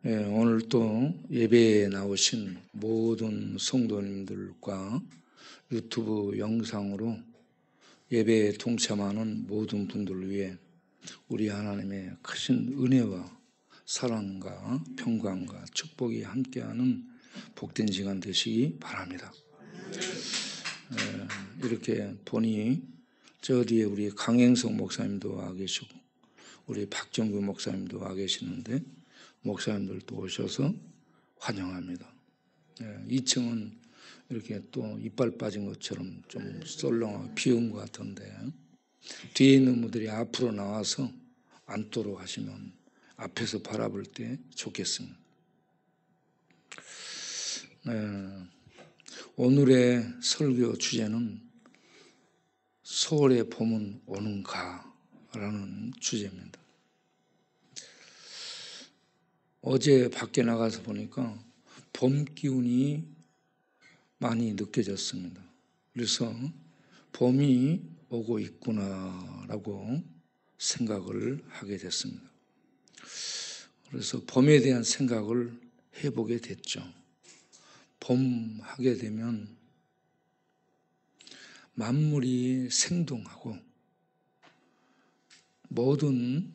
오늘 또 예배에 나오신 모든 성도님들과 유튜브 영상으로 예배에 동참하는 모든 분들을 위해 우리 하나님의 크신 은혜와 사랑과 평강과 축복이 함께하는 복된 시간 되시기 바랍니다. 이렇게 보니 저 뒤에 우리 강행석 목사님도 와 계시고 우리 박정규 목사님도 와 계시는데 목사님들도 오셔서 환영합니다. 2층은 이렇게 또 이빨 빠진 것처럼 좀 썰렁하고 비운 것 같은데 뒤에 있는 분들이 앞으로 나와서 앉도록 하시면 앞에서 바라볼 때 좋겠습니다. 오늘의 설교 주제는 서울의 봄은 오는가라는 주제입니다. 어제 밖에 나가서 보니까 봄 기운이 많이 느껴졌습니다. 그래서 봄이 오고 있구나라고 생각을 하게 됐습니다. 그래서 봄에 대한 생각을 해보게 됐죠. 봄 하게 되면 만물이 생동하고 모든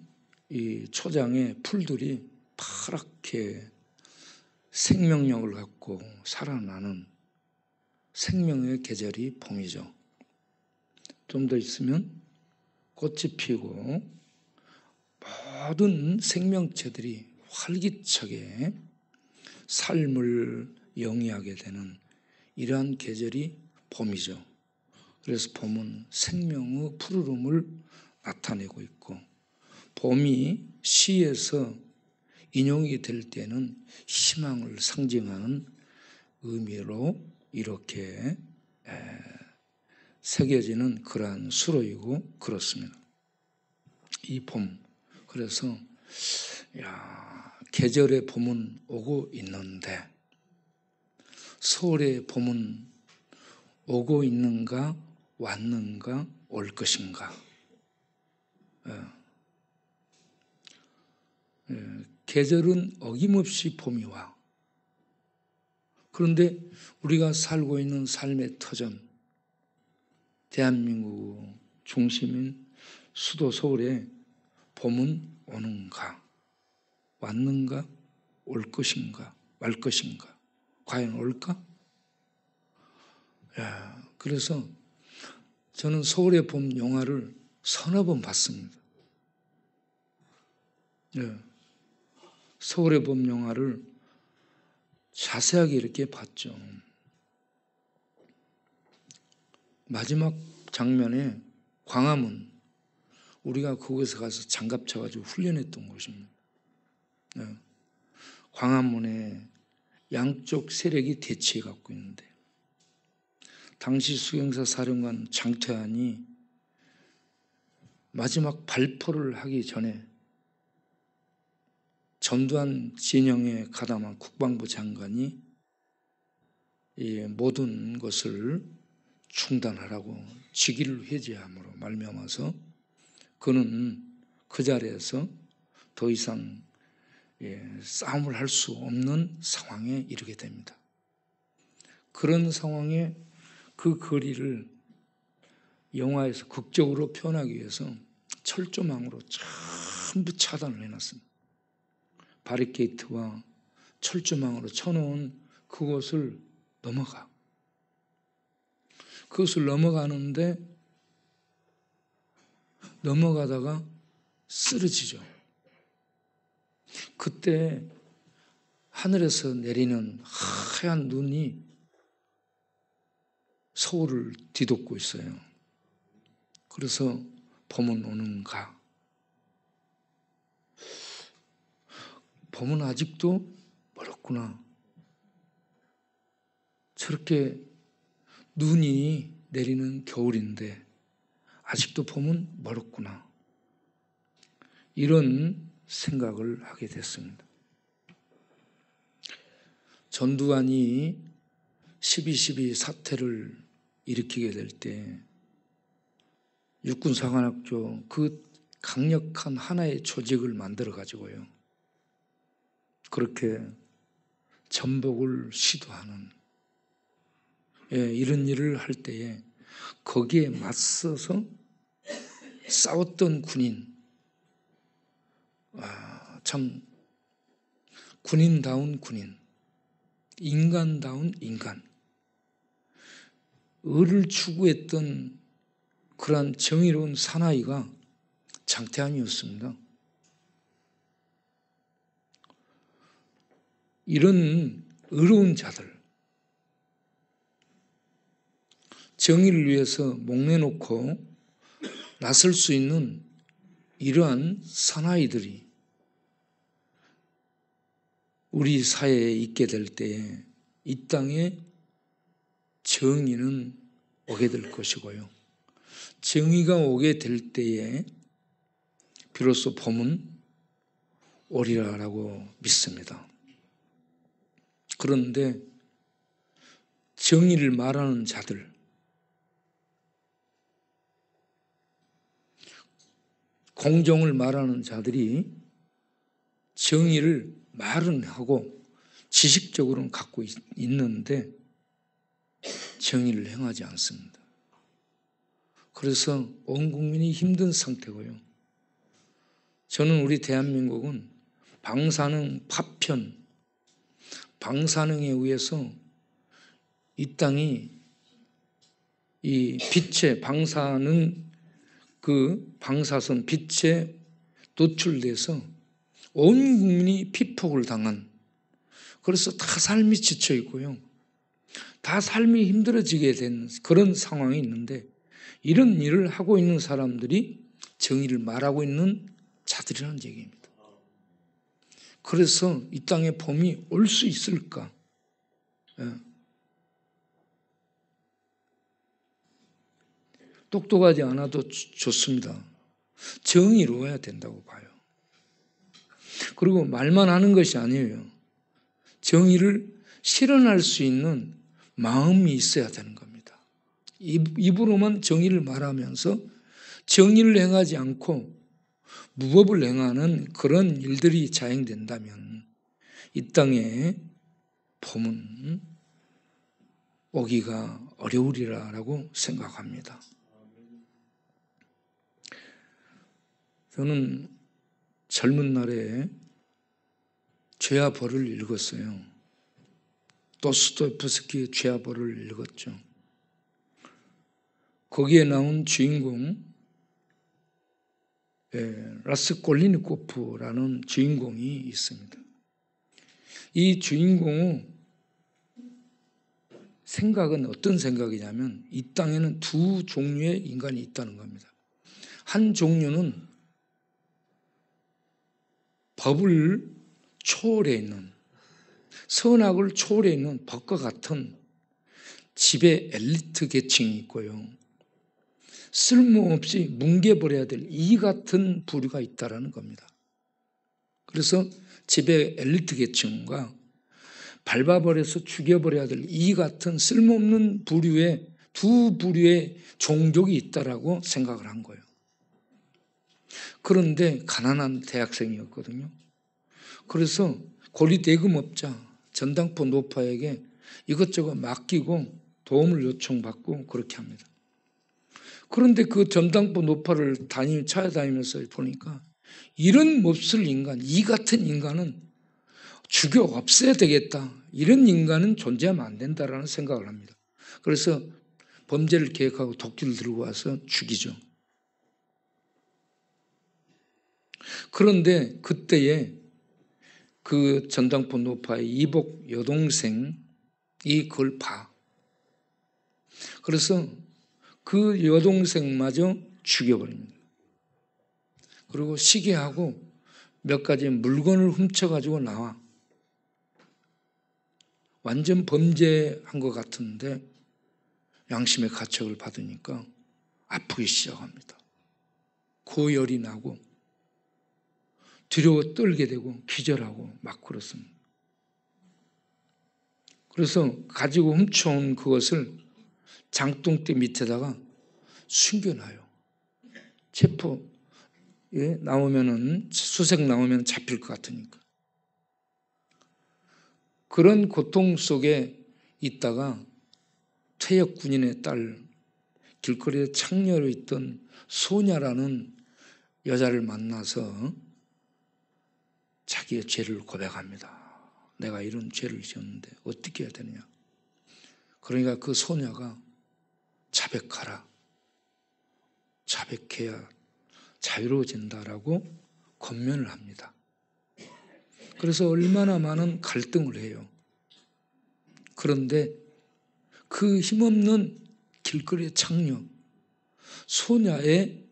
이 초장의 풀들이 파랗게 생명력을 갖고 살아나는 생명의 계절이 봄이죠. 좀 더 있으면 꽃이 피고 모든 생명체들이 활기차게 삶을 영위하게 되는 이러한 계절이 봄이죠. 그래서 봄은 생명의 푸르름을 나타내고 있고 봄이 시에서 인용이 될 때는 희망을 상징하는 의미로 이렇게 새겨지는 그러한 수로이고 그렇습니다. 이 봄, 그래서 계절의 봄은 오고 있는데 서울의 봄은 오고 있는가 왔는가 올 것인가. 계절은 어김없이 봄이 와. 그런데 우리가 살고 있는 삶의 터전, 대한민국 중심인 수도 서울에 봄은 오는가, 왔는가, 올 것인가, 말 것인가, 과연 올까? 그래서 저는 서울의 봄 영화를 서너 번 봤습니다. 서울의 봄 영화를 자세하게 이렇게 봤죠. 마지막 장면에 광화문, 우리가 거기서 가서 장갑 차가지고 훈련했던 곳입니다. 광화문에 양쪽 세력이 대치해 갖고 있는데 당시 수경사 사령관 장태환이 마지막 발포를 하기 전에 전두환 진영에 가담한 국방부 장관이 이 모든 것을 중단하라고 직위를 해제함으로 말미암아서 그는 그 자리에서 더 이상 싸움을 할 수 없는 상황에 이르게 됩니다. 그런 상황에 그 거리를 영화에서 극적으로 표현하기 위해서 철조망으로 전부 차단을 해놨습니다. 바리케이트와 철조망으로 쳐놓은 그곳을 넘어가. 그것을 넘어가는데 넘어가다가 쓰러지죠. 그때 하늘에서 내리는 하얀 눈이 서울을 뒤덮고 있어요. 그래서 봄은 오는가? 봄은 아직도 멀었구나. 저렇게 눈이 내리는 겨울인데 아직도 봄은 멀었구나. 이런 생각을 하게 됐습니다. 전두환이 12.12 사태를 일으키게 될 때 육군사관학교 그 강력한 하나의 조직을 만들어 가지고요. 그렇게 전복을 시도하는 이런 일을 할 때에 거기에 맞서서 싸웠던 군인, 참 군인다운 군인, 인간다운 인간, 을을 추구했던 그러한 정의로운 사나이가 장태환이었습니다. 이런 의로운 자들, 정의를 위해서 목내놓고 나설 수 있는 이러한 사나이들이 우리 사회에 있게 될 때에 이 땅에 정의는 오게 될 것이고요. 정의가 오게 될 때에 비로소 봄은 오리라라고 믿습니다. 그런데 정의를 말하는 자들, 공정을 말하는 자들이 정의를 말은 하고 지식적으로는 갖고 있는데 정의를 행하지 않습니다. 그래서 온 국민이 힘든 상태고요. 저는 우리 대한민국은 방사능 파편, 방사능에 의해서 이 땅이 이 빛의 방사선 빛에 노출돼서 온 국민이 피폭을 당한, 그래서 다 삶이 지쳐 있고요. 다 삶이 힘들어지게 된 그런 상황이 있는데 이런 일을 하고 있는 사람들이 정의를 말하고 있는 자들이라는 얘기입니다. 그래서 이 땅에 봄이 올 수 있을까? 똑똑하지 않아도 좋습니다. 정의로워야 된다고 봐요. 그리고 말만 하는 것이 아니에요. 정의를 실현할 수 있는 마음이 있어야 되는 겁니다. 입으로만 정의를 말하면서 정의를 행하지 않고 무법을 행하는 그런 일들이 자행된다면 이 땅에 봄은 오기가 어려우리라고 생각합니다. 저는 젊은 날에 죄와 벌을 읽었어요. 도스토옙스키의 죄와 벌을 읽었죠. 거기에 나온 주인공 라스콜리니코프라는 주인공이 있습니다. 이 주인공의 생각은 어떤 생각이냐면 이 땅에는 두 종류의 인간이 있다는 겁니다. 한 종류는 법을 초월해 있는, 선악을 초월해 있는 법과 같은 지배 엘리트 계층이 있고요. 쓸모없이 뭉개버려야 될 이 같은 부류가 있다는 겁니다. 그래서 지배 엘리트 계층과 밟아버려서 죽여버려야 될 이 같은 쓸모없는 부류의 두 부류의 종족이 있다라고 생각을 한 거예요. 그런데 가난한 대학생이었거든요. 그래서 고리 대금업자 전당포 노파에게 이것저것 맡기고 도움을 요청받고 그렇게 합니다. 그런데 그 전당포 노파를 찾아다니면서 보니까 이런 몹쓸 인간, 이 같은 인간은 죽여 없애야 되겠다. 이런 인간은 존재하면 안 된다라는 생각을 합니다. 그래서 범죄를 계획하고 도끼를 들고 와서 죽이죠. 그런데 그때에 그 전당포 노파의 이복 여동생이 그걸 봐. 그래서 그 여동생마저 죽여버립니다. 그리고 시계하고 몇 가지 물건을 훔쳐가지고 나와. 완전 범죄한 것 같은데 양심의 가책을 받으니까 아프기 시작합니다. 고열이 나고 두려워 떨게 되고 기절하고 막 그렇습니다. 그래서 가지고 훔쳐온 그것을 장독대 밑에다가 숨겨놔요. 체포 나오면은 수색 나오면 잡힐 것 같으니까. 그런 고통 속에 있다가 퇴역 군인의 딸, 길거리에 창녀로 있던 소냐라는 여자를 만나서 자기의 죄를 고백합니다. 내가 이런 죄를 지었는데 어떻게 해야 되느냐. 그러니까 그 소녀가 자백하라. 자백해야 자유로워진다라고 권면을 합니다. 그래서 얼마나 많은 갈등을 해요. 그런데 그 힘없는 길거리의 창녀, 소녀의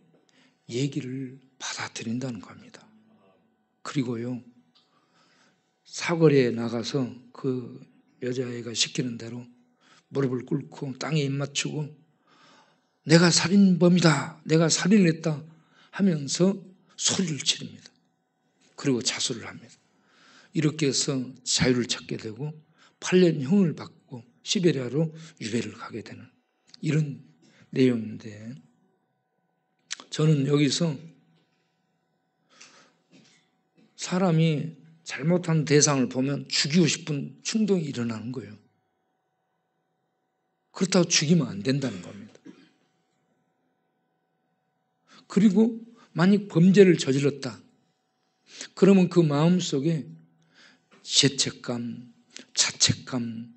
얘기를 받아들인다는 겁니다. 그리고요, 사거리에 나가서 그 여자애가 시키는 대로 무릎을 꿇고 땅에 입 맞추고 내가 살인범이다, 내가 살인을 했다 하면서 소리를 지릅니다. 그리고 자수를 합니다. 이렇게 해서 자유를 찾게 되고 8년형을 받고 시베리아로 유배를 가게 되는 이런 내용인데, 저는 여기서 사람이 잘못한 대상을 보면 죽이고 싶은 충동이 일어나는 거예요. 그렇다고 죽이면 안 된다는 겁니다. 그리고 만약 범죄를 저질렀다 그러면 그 마음속에 죄책감, 자책감,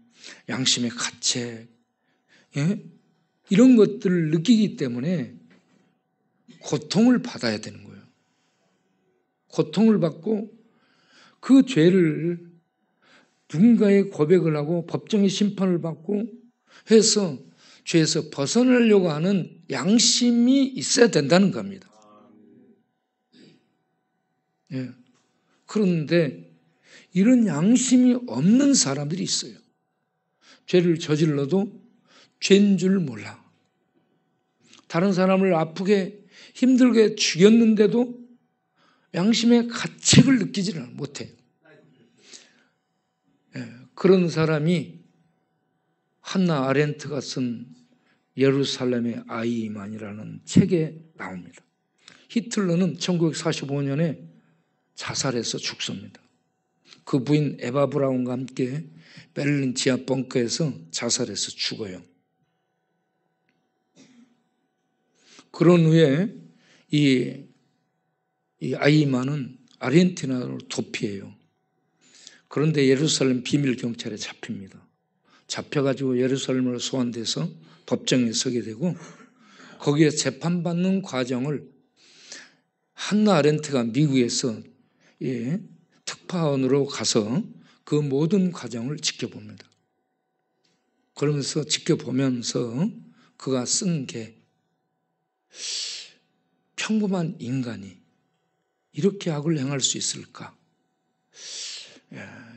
양심의 가책, 이런 것들을 느끼기 때문에 고통을 받아야 되는 거예요. 고통을 받고 그 죄를 누군가의 고백을 하고 법정의 심판을 받고 해서 죄에서 벗어나려고 하는 양심이 있어야 된다는 겁니다. 그런데 이런 양심이 없는 사람들이 있어요. 죄를 저질러도 죄인 줄 몰라. 다른 사람을 아프게 힘들게 죽였는데도 양심의 가책을 느끼지를 못해요. 그런 사람이 한나 아렌트가 쓴 예루살렘의 아이만이라는 책에 나옵니다. 히틀러는 1945년에 자살해서 죽습니다. 그 부인 에바 브라운과 함께 베를린 지하 벙커에서 자살해서 죽어요. 그런 후에 이 아이만은 아르헨티나로 도피해요. 그런데 예루살렘 비밀경찰에 잡힙니다. 잡혀가지고 예루살렘으로 소환돼서 법정에 서게 되고 거기에 재판받는 과정을 한나 아렌트가 미국에서 특파원으로 가서 그 모든 과정을 지켜봅니다. 그러면서 지켜보면서 그가 쓴 게 평범한 인간이 이렇게 악을 행할 수 있을까?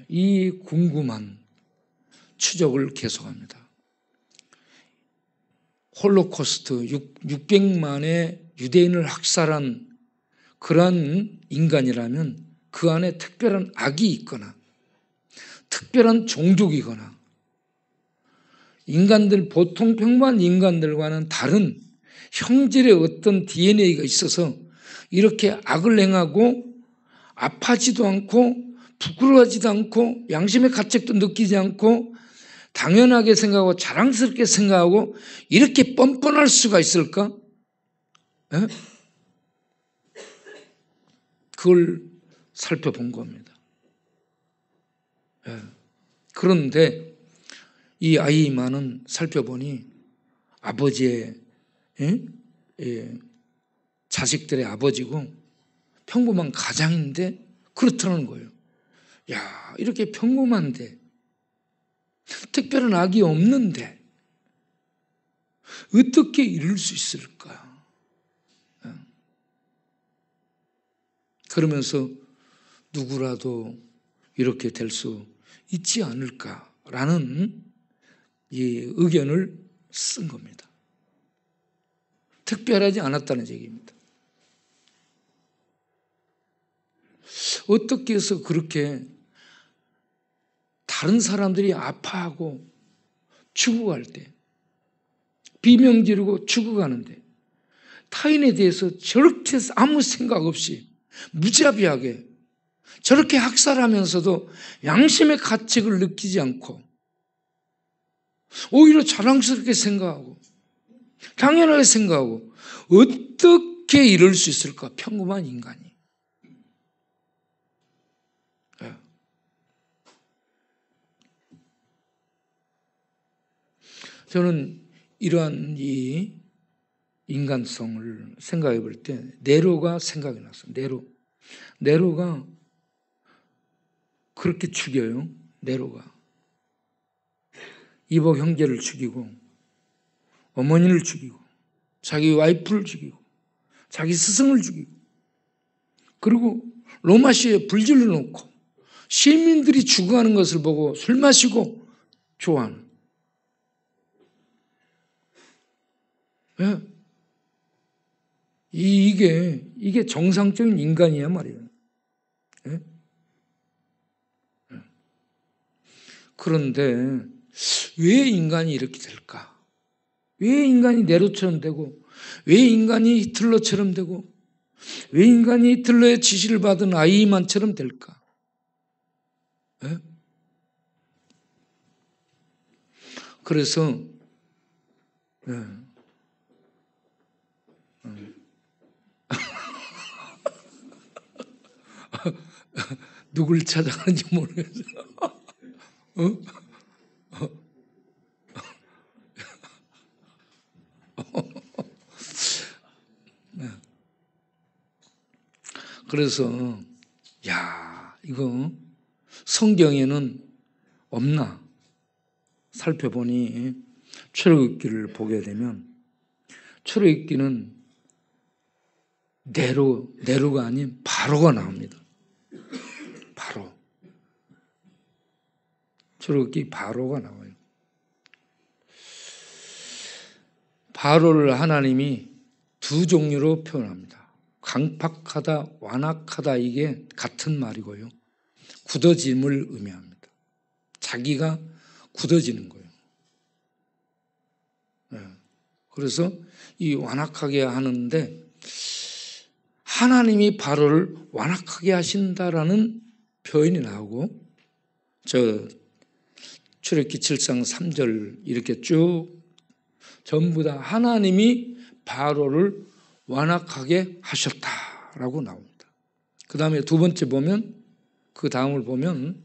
이 궁금한 추적을 계속합니다. 홀로코스트 600만의 유대인을 학살한 그러한 인간이라면 그 안에 특별한 악이 있거나 특별한 종족이거나 인간들, 보통 평범한 인간들과는 다른 형질의 어떤 DNA가 있어서 이렇게 악을 행하고 아파하지도 않고 부끄러워하지도 않고 양심의 가책도 느끼지 않고 당연하게 생각하고 자랑스럽게 생각하고 이렇게 뻔뻔할 수가 있을까? 그걸 살펴본 겁니다. 그런데 이 아이만은 살펴보니 아버지의 자식들의 아버지고 평범한 가장인데 그렇다는 거예요. 야, 이렇게 평범한데 특별한 악이 없는데 어떻게 이럴 수 있을까? 그러면서 누구라도 이렇게 될 수 있지 않을까라는 이 의견을 쓴 겁니다. 특별하지 않았다는 얘기입니다. 어떻게 해서 그렇게 다른 사람들이 아파하고 죽어갈 때 비명 지르고 죽어가는데 타인에 대해서 저렇게 아무 생각 없이 무자비하게 저렇게 학살하면서도 양심의 가책을 느끼지 않고 오히려 자랑스럽게 생각하고 당연하게 생각하고 어떻게 이럴 수 있을까? 평범한 인간이. 저는 이러한 이 인간성을 생각해 볼 때 네로가 생각이 났어요. 네로가 그렇게 죽여요. 네로가 이복 형제를 죽이고 어머니를 죽이고 자기 와이프를 죽이고 자기 스승을 죽이고 그리고 로마시에 불질러 놓고 시민들이 죽어가는 것을 보고 술 마시고 좋아하는. 예. 이게 정상적인 인간이야 말이에요. 예? 그런데 왜 인간이 이렇게 될까? 왜 인간이 네로처럼 되고 왜 인간이 히틀러처럼 되고 왜 인간이 히틀러의 지시를 받은 아이만처럼 될까? 예? 그래서 누굴 찾아가는지 모르겠어요. 그래서 이거 성경에는 없나 살펴보니 출애굽기를 보게 되면 출애굽기는 네로가 아닌 바로가 나옵니다. 바로. 출애굽기 바로가 나와요. 바로를 하나님이 두 종류로 표현합니다. 강팍하다, 완악하다 이게 같은 말이고요. 굳어짐을 의미합니다. 자기가 굳어지는 거예요. 그래서 이 완악하게 하는데 하나님이 바로를 완악하게 하신다라는 표현이 나오고 출애굽기 7장 3절 이렇게 쭉 전부 다 하나님이 바로를 완악하게 하셨다라고 나옵니다. 그 다음에 두 번째 보면 그 다음을 보면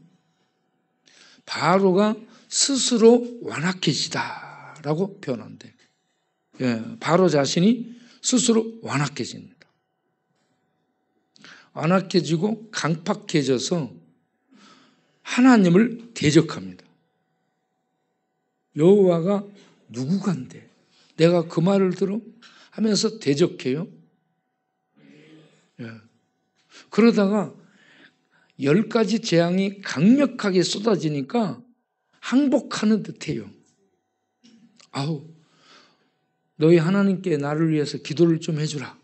바로가 스스로 완악해지다라고 표현한대. 바로 자신이 스스로 완악해집니다. 완악해지고 강팍해져서 하나님을 대적합니다. 여호와가 누구간데 내가 그 말을 들어? 하면서 대적해요. 그러다가 10가지 재앙이 강력하게 쏟아지니까 항복하는 듯해요. 너희 하나님께 나를 위해서 기도를 좀 해주라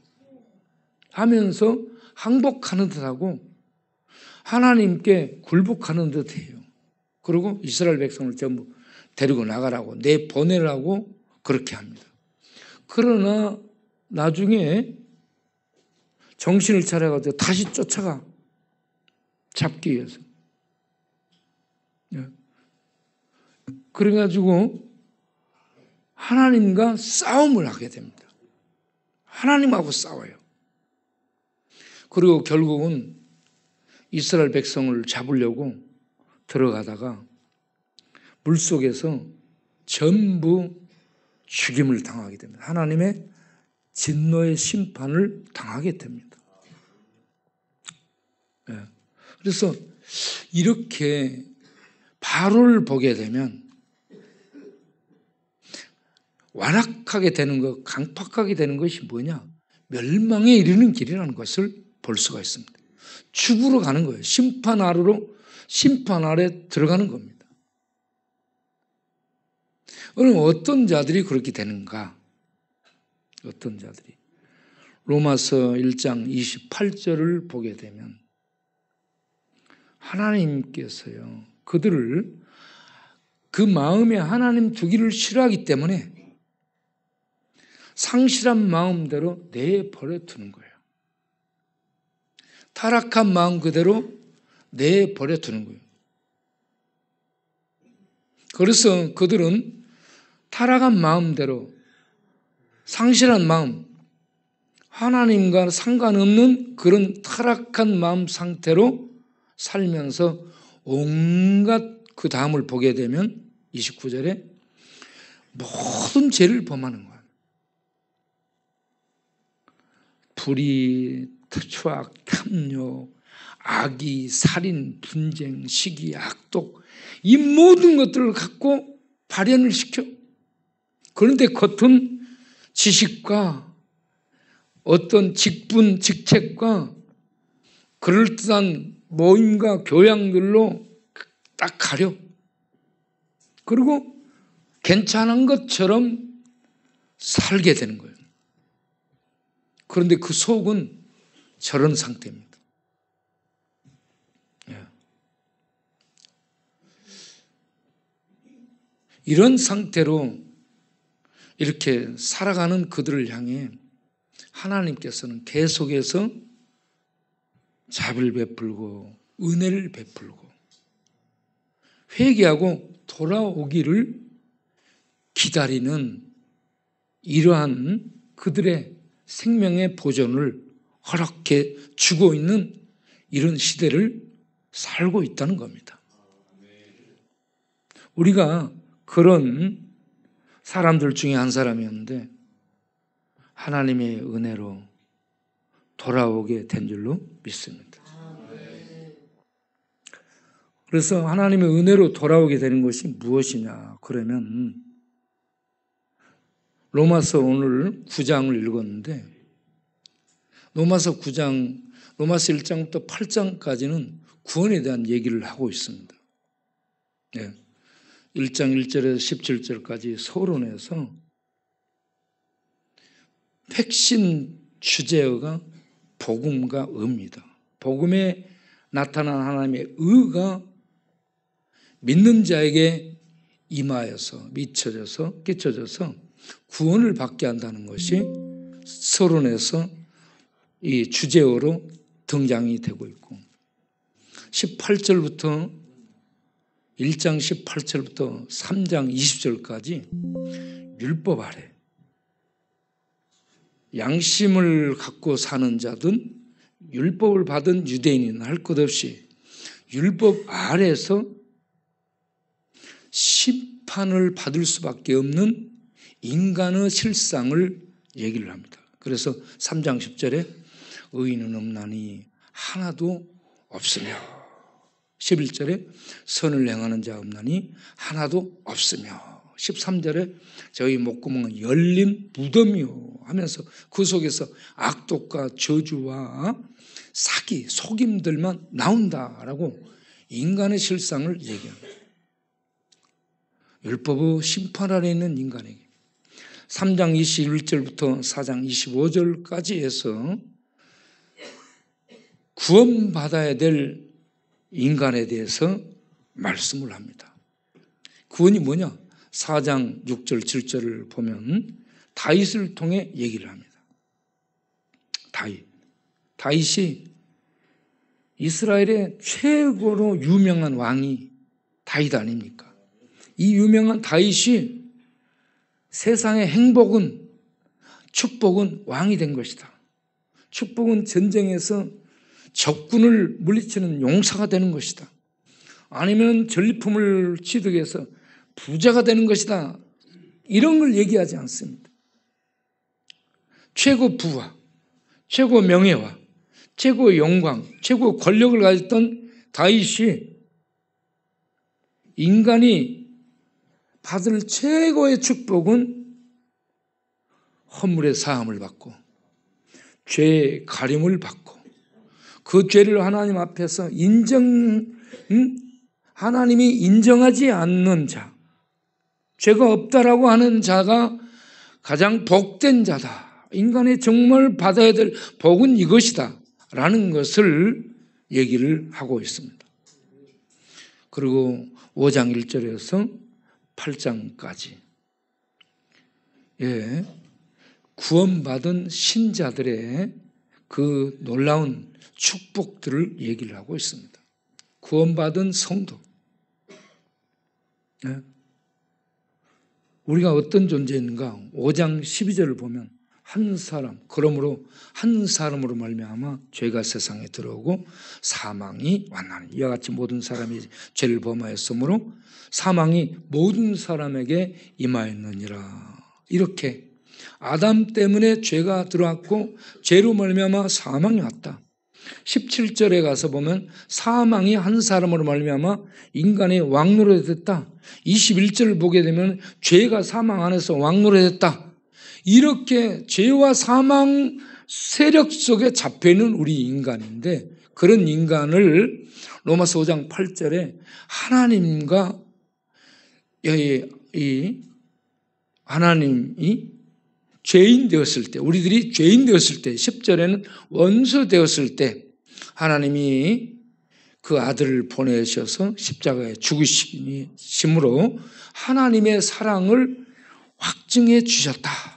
하면서 항복하는 듯하고 하나님께 굴복하는 듯해요. 그리고 이스라엘 백성을 전부 데리고 나가라고 내보내라고 그렇게 합니다. 그러나 나중에 정신을 차려가지고 다시 쫓아가 잡기 위해서. 그래가지고 하나님과 싸움을 하게 됩니다. 하나님하고 싸워요. 그리고 결국은 이스라엘 백성을 잡으려고 들어가다가 물속에서 전부 죽임을 당하게 됩니다. 하나님의 진노의 심판을 당하게 됩니다. 그래서 이렇게 바로를 보게 되면 완악하게 되는 것, 강팍하게 되는 것이 뭐냐? 멸망에 이르는 길이라는 것을 볼 수가 있습니다. 죽으러 가는 거예요. 심판 아래 들어가는 겁니다. 그럼 어떤 자들이 그렇게 되는가? 어떤 자들이? 로마서 1장 28절을 보게 되면 하나님께서요, 그들을 그 마음에 하나님 두기를 싫어하기 때문에 상실한 마음대로 내버려 두는 거예요. 타락한 마음 그대로 내버려 두는 거예요. 그래서 그들은 타락한 마음대로, 상실한 마음, 하나님과 상관없는 그런 타락한 마음 상태로 살면서 온갖 그 다음을 보게 되면 29절에 모든 죄를 범하는 거예요. 불의, 추악, 탐욕, 악의, 살인, 분쟁, 시기, 악독, 이 모든 것들을 갖고 발현을 시켜. 그런데 겉은 지식과 어떤 직분, 직책과 그럴듯한 모임과 교양들로 딱 가려. 그리고 괜찮은 것처럼 살게 되는 거예요. 그런데 그 속은 저런 상태입니다. 이런 상태로 이렇게 살아가는 그들을 향해 하나님께서는 계속해서 자비를 베풀고 은혜를 베풀고 회개하고 돌아오기를 기다리는 이러한 그들의 생명의 보존을 허락해 주고 있는 이런 시대를 살고 있다는 겁니다. 우리가 그런 사람들 중에 한 사람이었는데 하나님의 은혜로 돌아오게 된 줄로 믿습니다. 그래서 하나님의 은혜로 돌아오게 되는 것이 무엇이냐? 그러면 로마서 오늘 9장을 읽었는데 로마서 1장부터 8장까지는 구원에 대한 얘기를 하고 있습니다. 1장 1절에서 17절까지 서론에서 핵심 주제어가 복음과 의입니다. 복음에 나타난 하나님의 의가 믿는 자에게 임하여서 끼쳐져서 구원을 받게 한다는 것이 서론에서 이 주제어로 등장이 되고 있고 1장 18절부터 3장 20절까지 율법 아래 양심을 갖고 사는 자든 율법을 받은 유대인은 할 것 없이 율법 아래에서 심판을 받을 수밖에 없는 인간의 실상을 얘기를 합니다. 그래서 3장 10절에 의인은 없나니 하나도 없으며 11절에 선을 행하는 자 없나니 하나도 없으며 13절에 저희 목구멍은 열린 무덤이요 하면서 그 속에서 악독과 저주와 사기, 속임들만 나온다라고 인간의 실상을 얘기합니다. 율법의 심판 아래 있는 인간에게 3장 21절부터 4장 25절까지 해서 구원받아야 될 인간에 대해서 말씀을 합니다. 구원이 뭐냐? 4장 6절 7절을 보면 다윗을 통해 얘기를 합니다. 다윗이 이스라엘의 최고로 유명한 왕이 다윗 아닙니까? 이 유명한 다윗이 세상의 행복은 축복은 왕이 된 것이다. 축복은 전쟁에서 적군을 물리치는 용사가 되는 것이다. 아니면 전리품을 취득해서 부자가 되는 것이다. 이런 걸 얘기하지 않습니다. 최고 부와 최고 명예와 최고 영광, 최고 권력을 가졌던 다윗이 인간이 받을 최고의 축복은 허물의 사함을 받고 죄의 가림을 받고 그 죄를 하나님 앞에서 하나님이 인정하지 않는 자, 죄가 없다라고 하는 자가 가장 복된 자다. 인간이 정말 받아야 될 복은 이것이다 라는 것을 얘기를 하고 있습니다. 그리고 5장 1절에서 8장까지 구원받은 신자들의 그 놀라운 축복들을 얘기를 하고 있습니다. 구원받은 성도. 네. 우리가 어떤 존재인가? 5장 12절을 보면 한 사람, 그러므로 한 사람으로 말미암아 죄가 세상에 들어오고 사망이 왔나니 이와 같이 모든 사람이 죄를 범하였으므로 사망이 모든 사람에게 임하였느니라. 이렇게 아담 때문에 죄가 들어왔고 죄로 말미암아 사망이 왔다. 17절에 가서 보면 사망이 한 사람으로 말미암아 인간의 왕노릇이 됐다. 21절을 보게 되면 죄가 사망 안에서 왕노릇이 됐다. 이렇게 죄와 사망 세력 속에 잡혀있는 우리 인간인데, 그런 인간을 로마서 5장 8절에 하나님과 하나님이 죄인 되었을 때, 우리들이 죄인 되었을 때, 10절에는 원수 되었을 때 하나님이 그 아들을 보내셔서 십자가에 죽으심으로 하나님의 사랑을 확증해 주셨다.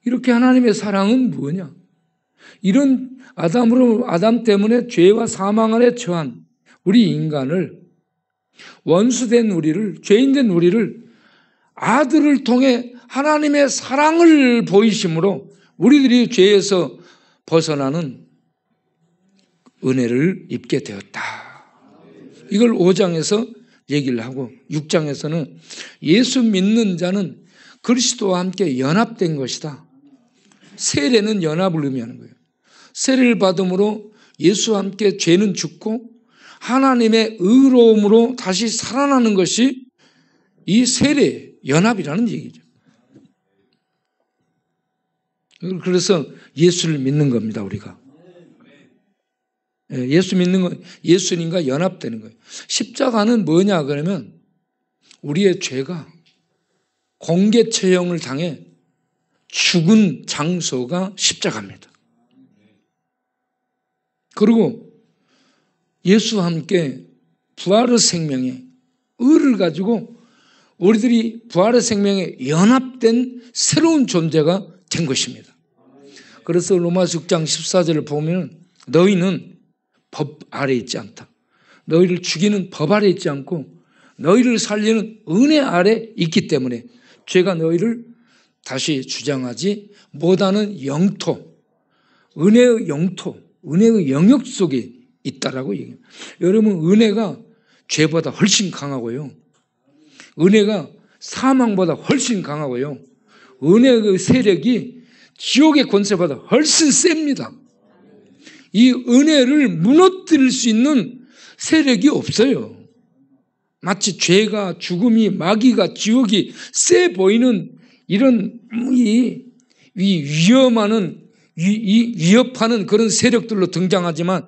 이렇게 하나님의 사랑은 뭐냐? 이런 아담 때문에 죄와 사망 아래 처한 우리 인간을, 원수된 우리를, 죄인된 우리를 아들을 통해 하나님의 사랑을 보이심으로 우리들이 죄에서 벗어나는 은혜를 입게 되었다. 이걸 5장에서 얘기를 하고 6장에서는 예수 믿는 자는 그리스도와 함께 연합된 것이다. 세례는 연합을 의미하는 거예요. 세례를 받음으로 예수와 함께 죄는 죽고 하나님의 의로움으로 다시 살아나는 것이 이 세례 연합이라는 얘기죠. 그래서 예수를 믿는 겁니다, 우리가. 예수 믿는 건 예수님과 연합되는 거예요. 십자가는 뭐냐 그러면 우리의 죄가 공개 처형을 당해 죽은 장소가 십자가입니다. 그리고 예수와 함께 부활의 생명에 의를 가지고 우리들이 부활의 생명에 연합된 새로운 존재가 된 것입니다. 그래서 로마서 6장 14절을 보면 너희는 법 아래 있지 않다. 너희를 죽이는 법 아래 있지 않고 너희를 살리는 은혜 아래 있기 때문에 죄가 너희를 다시 주장하지 못하는 영토, 은혜의 영토, 은혜의 영역 속에 있다라고 얘기해요. 여러분, 은혜가 죄보다 훨씬 강하고요. 은혜가 사망보다 훨씬 강하고요. 은혜의 세력이 지옥의 권세보다 훨씬 셉니다. 이 은혜를 무너뜨릴 수 있는 세력이 없어요. 마치 죄가, 죽음이, 마귀가, 지옥이 세 보이는 이런 위협하는 그런 세력들로 등장하지만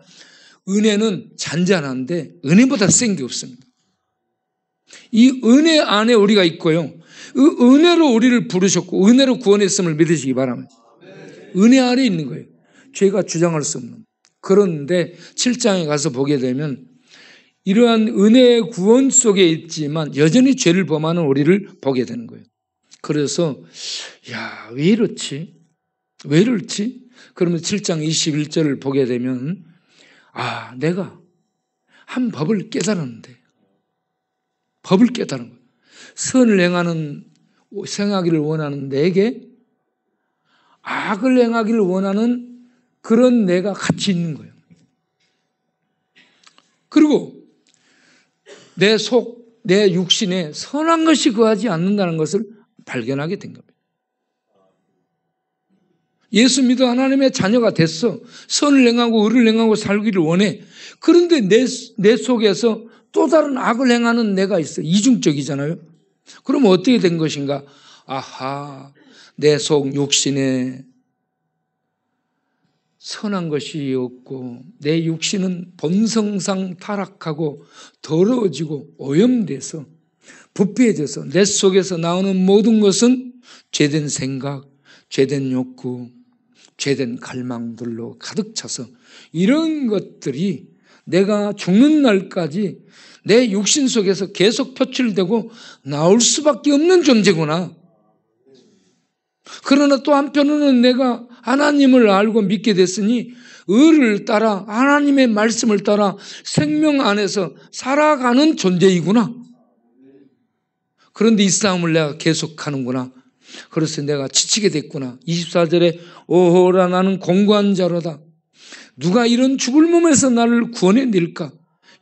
은혜는 잔잔한데 은혜보다 센 게 없습니다. 이 은혜 안에 우리가 있고요. 그 은혜로 우리를 부르셨고 은혜로 구원했음을 믿으시기 바랍니다. 은혜 아래 있는 거예요. 죄가 주장할 수 없는. 그런데 7장에 가서 보게 되면 이러한 은혜의 구원 속에 있지만 여전히 죄를 범하는 우리를 보게 되는 거예요. 그래서 왜 이렇지? 왜 이럴지? 그러면 7장 21절을 보게 되면 내가 한 법을 깨달았는데, 법을 깨달은 거예요. 선을 행하기를 원하는 내게 악을 행하기를 원하는 그런 내가 같이 있는 거예요. 그리고 내 육신에 선한 것이 거하지 않는다는 것을 발견하게 된 겁니다. 예수 믿어 하나님의 자녀가 됐어. 선을 행하고 의를 행하고 살기를 원해. 그런데 내 속에서 또 다른 악을 행하는 내가 있어. 이중적이잖아요. 그럼 어떻게 된 것인가? 내 속 육신에 선한 것이 없고 내 육신은 본성상 타락하고 더러워지고 오염돼서 부패해져서 내 속에서 나오는 모든 것은 죄된 생각, 죄된 욕구, 죄된 갈망들로 가득 차서 이런 것들이 내가 죽는 날까지 내 육신 속에서 계속 표출되고 나올 수밖에 없는 존재구나. 그러나 또 한편으로는 내가 하나님을 알고 믿게 됐으니 의를 따라 하나님의 말씀을 따라 생명 안에서 살아가는 존재이구나. 그런데 이 싸움을 내가 계속하는구나. 그래서 내가 지치게 됐구나. 24절에 오호라 나는 공고한 자로다. 누가 이런 죽을 몸에서 나를 구원해낼까?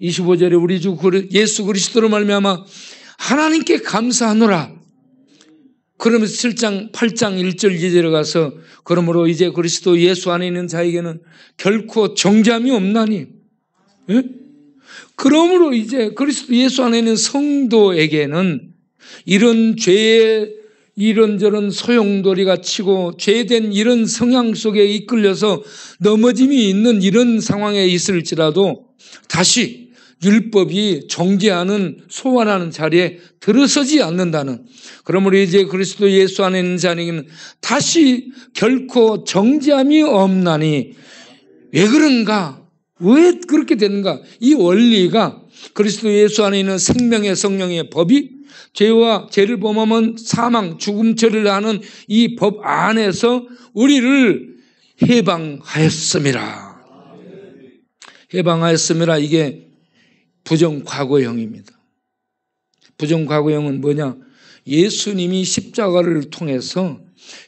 25절에 우리 주 예수 그리스도로 말미암아 하나님께 감사하노라. 그러면서 7장 8장 1절 2절에 가서 그러므로 이제 그리스도 예수 안에 있는 자에게는 결코 정죄함이 없나니. 예? 그러므로 이제 그리스도 예수 안에 있는 성도에게는 이런 죄의 이런저런 소용돌이가 치고 죄된 이런 성향 속에 이끌려서 넘어짐이 있는 이런 상황에 있을지라도 다시 율법이 정죄하는 소환하는 자리에 들어서지 않는다는, 그러므로 이제 그리스도 예수 안에 있는 자에게는 다시 결코 정죄함이 없나니. 왜 그런가? 왜 그렇게 되는가? 이 원리가 그리스도 예수 안에 있는 생명의 성령의 법이 죄와 죄를 범하면 사망, 죽음 처리를 하는 이 법 안에서 우리를 해방하였음이라. 해방하였음이라. 이게 부정과거형입니다. 부정과거형은 뭐냐? 예수님이 십자가를 통해서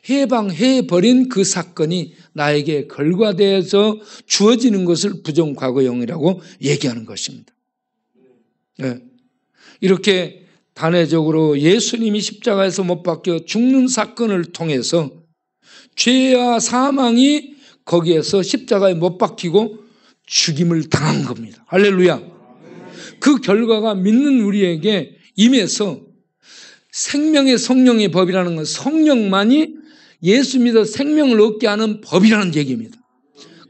해방해버린 그 사건이 나에게 결과되어서 주어지는 것을 부정과거형이라고 얘기하는 것입니다. 네. 이렇게 단회적으로 예수님이 십자가에서 못 박혀 죽는 사건을 통해서 죄와 사망이 거기에서 십자가에 못 박히고 죽임을 당한 겁니다. 할렐루야. 그 결과가 믿는 우리에게 임해서 생명의 성령의 법이라는 건 성령만이 예수 믿어 생명을 얻게 하는 법이라는 얘기입니다.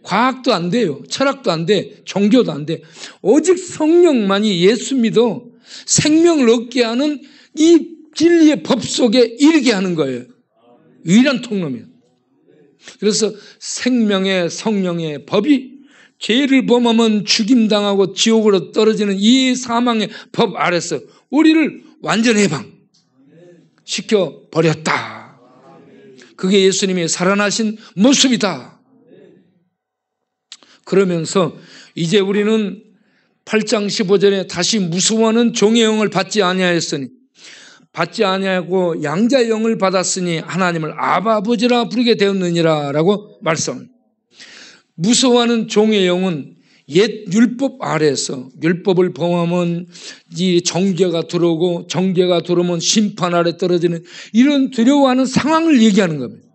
과학도 안 돼요. 철학도 안 돼. 종교도 안 돼. 오직 성령만이 예수 믿어 생명을 얻게 하는 이 진리의 법 속에 이르게 하는 거예요. 유일한 통로입니다. 그래서 생명의 성령의 법이 죄를 범하면 죽임당하고 지옥으로 떨어지는 이 사망의 법 아래서 우리를 완전 해방시켜버렸다. 그게 예수님이 살아나신 모습이다. 그러면서 이제 우리는 8장 15절에 다시 무서워하는 종의 영을 받지 아니하였으니, 받지 아니하고 양자의 영을 받았으니 하나님을 아바 아버지라 부르게 되었느니라 라고 말씀합니다. 무서워하는 종의 영은 옛 율법 아래에서 율법을 범하면 이 정죄가 들어오고 정죄가 들어오면 심판 아래 떨어지는 이런 두려워하는 상황을 얘기하는 겁니다.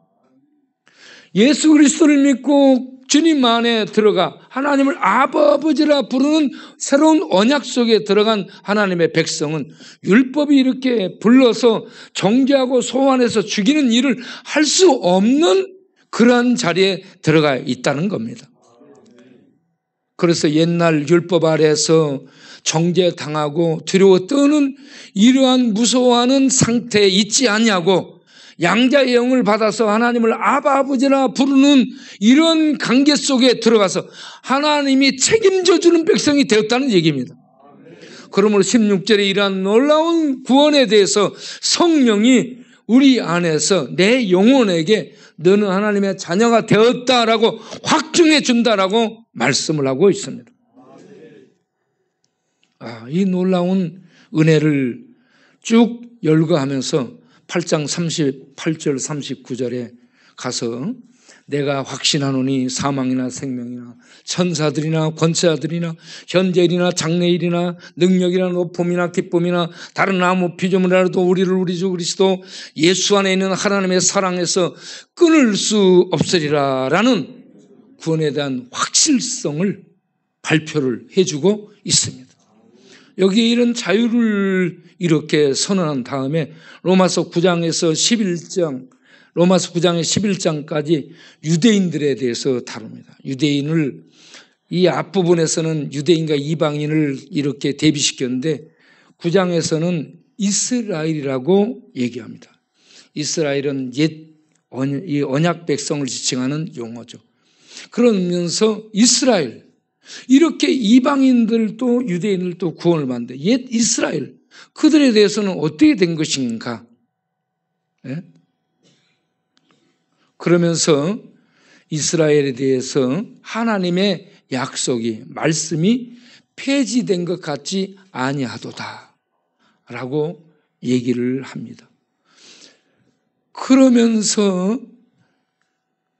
예수 그리스도를 믿고 주님 안에 들어가 하나님을 아바 아버지라 부르는 새로운 언약 속에 들어간 하나님의 백성은 율법이 이렇게 불러서 정죄하고 소환해서 죽이는 일을 할 수 없는 그러한 자리에 들어가 있다는 겁니다. 그래서 옛날 율법 아래에서 정죄당하고 두려워 떠는 이러한 무서워하는 상태에 있지 않냐고, 양자의 영을 받아서 하나님을 아바 아버지라 부르는 이런 관계 속에 들어가서 하나님이 책임져 주는 백성이 되었다는 얘기입니다. 그러므로 16절에 이러한 놀라운 구원에 대해서 성령이 우리 안에서 내 영혼에게 너는 하나님의 자녀가 되었다라고 확증해 준다라고 말씀을 하고 있습니다. 이 놀라운 은혜를 쭉 열거하면서 8장 38절 39절에 가서 내가 확신하노니 사망이나 생명이나 천사들이나 권세자들이나 현재일이나 장래일이나 능력이나 높음이나 기쁨이나 다른 아무 피조물이라도 우리를 우리 주 그리스도 예수 안에 있는 하나님의 사랑에서 끊을 수 없으리라 라는 구원에 대한 확실성을 발표를 해주고 있습니다. 여기에 이런 자유를 이렇게 선언한 다음에 로마서 9장에서 11장, 로마서 9장의 11장까지 유대인들에 대해서 다룹니다. 유대인을, 이 앞부분에서는 유대인과 이방인을 이렇게 대비시켰는데 9장에서는 이스라엘이라고 얘기합니다. 이스라엘은 옛 이 언약 백성을 지칭하는 용어죠. 그러면서 이스라엘, 이렇게 이방인들도 유대인들도 구원을 받는데 옛 이스라엘 그들에 대해서는 어떻게 된 것인가? 예? 그러면서 이스라엘에 대해서 하나님의 약속이 말씀이 폐지된 것 같지 아니하도다 라고 얘기를 합니다. 그러면서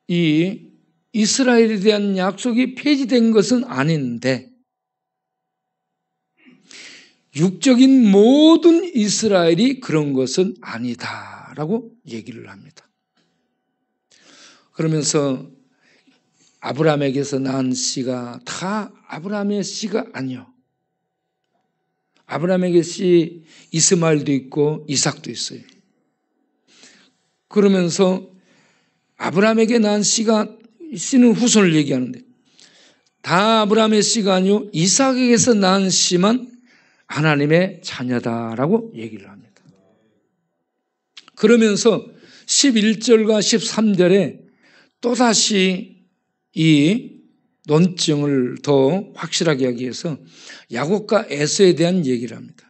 이 이스라엘에 대한 약속이 폐지된 것은 아닌데 육적인 모든 이스라엘이 그런 것은 아니다라고 얘기를 합니다. 그러면서 아브라함에게서 낳은 씨가 다 아브라함의 씨가 아니요. 아브라함에게 씨 이스마엘도 있고 이삭도 있어요. 그러면서 아브라함에게 낳은 씨는 후손을 얘기하는데 다 아브라함의 씨가 아니요 이삭에게서 낳은 씨만 하나님의 자녀다라고 얘기를 합니다. 그러면서 11절과 13절에 또다시 이 논증을 더 확실하게 하기 위해서 야곱과 에서에 대한 얘기를 합니다.